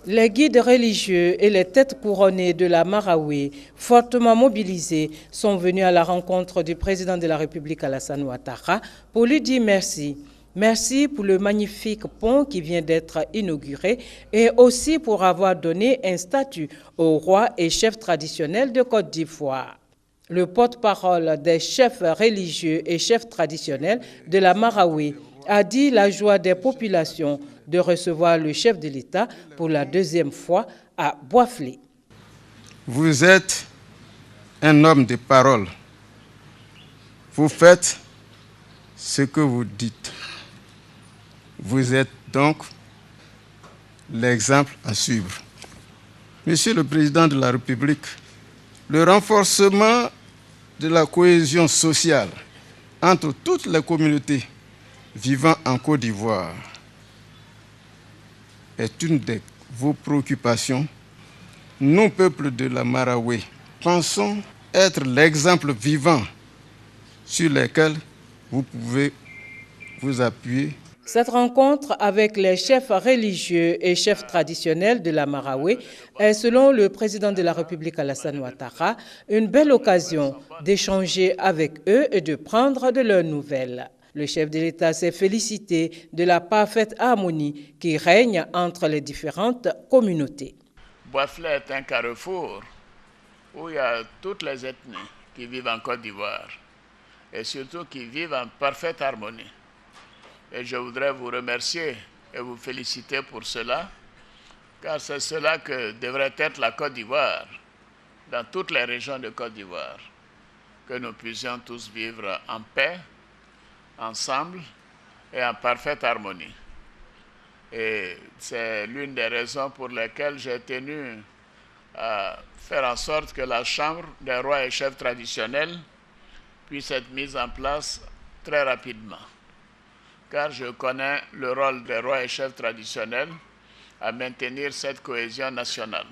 Les guides religieux et les têtes couronnées de la Marawi, fortement mobilisés, sont venus à la rencontre du président de la République Alassane Ouattara pour lui dire merci. Merci pour le magnifique pont qui vient d'être inauguré et aussi pour avoir donné un statut au roi et chef traditionnel de Côte d'Ivoire. Le porte-parole des chefs religieux et chefs traditionnels de la Marawi a dit la joie des populations de recevoir le chef de l'État pour la deuxième fois à Boisflé. Vous êtes un homme de parole. Vous faites ce que vous dites. Vous êtes donc l'exemple à suivre. Monsieur le Président de la République, le renforcement de la cohésion sociale entre toutes les communautés vivant en Côte d'Ivoire est une de vos préoccupations. Nous, peuple de la Marawi, pensons être l'exemple vivant sur lequel vous pouvez vous appuyer. Cette rencontre avec les chefs religieux et chefs traditionnels de la Marawi est, selon le président de la République Alassane Ouattara, une belle occasion d'échanger avec eux et de prendre de leurs nouvelles. Le chef de l'État s'est félicité de la parfaite harmonie qui règne entre les différentes communautés. Boisflé est un carrefour où il y a toutes les ethnies qui vivent en Côte d'Ivoire et surtout qui vivent en parfaite harmonie. Et je voudrais vous remercier et vous féliciter pour cela, car c'est cela que devrait être la Côte d'Ivoire, dans toutes les régions de Côte d'Ivoire, que nous puissions tous vivre en paix, ensemble et en parfaite harmonie. Et c'est l'une des raisons pour lesquelles j'ai tenu à faire en sorte que la Chambre des rois et chefs traditionnels puisse être mise en place très rapidement. Car je connais le rôle des rois et chefs traditionnels à maintenir cette cohésion nationale.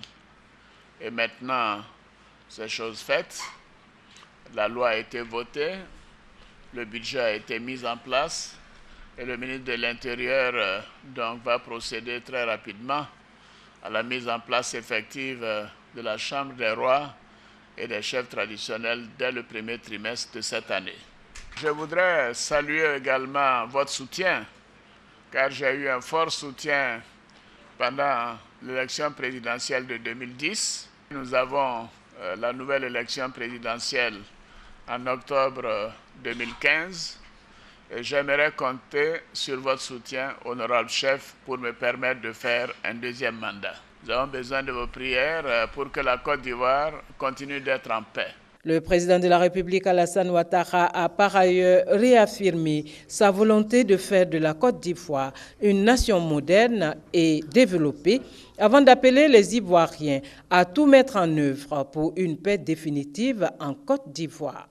Et maintenant, c'est chose faite. La loi a été votée, le budget a été mis en place et le ministre de l'Intérieur donc va procéder très rapidement à la mise en place effective de la Chambre des rois et des chefs traditionnels dès le premier trimestre de cette année. Je voudrais saluer également votre soutien, car j'ai eu un fort soutien pendant l'élection présidentielle de 2010. Nous avons la nouvelle élection présidentielle en octobre 2015 et j'aimerais compter sur votre soutien, honorable chef, pour me permettre de faire un deuxième mandat. Nous avons besoin de vos prières pour que la Côte d'Ivoire continue d'être en paix. Le président de la République Alassane Ouattara a par ailleurs réaffirmé sa volonté de faire de la Côte d'Ivoire une nation moderne et développée avant d'appeler les Ivoiriens à tout mettre en œuvre pour une paix définitive en Côte d'Ivoire.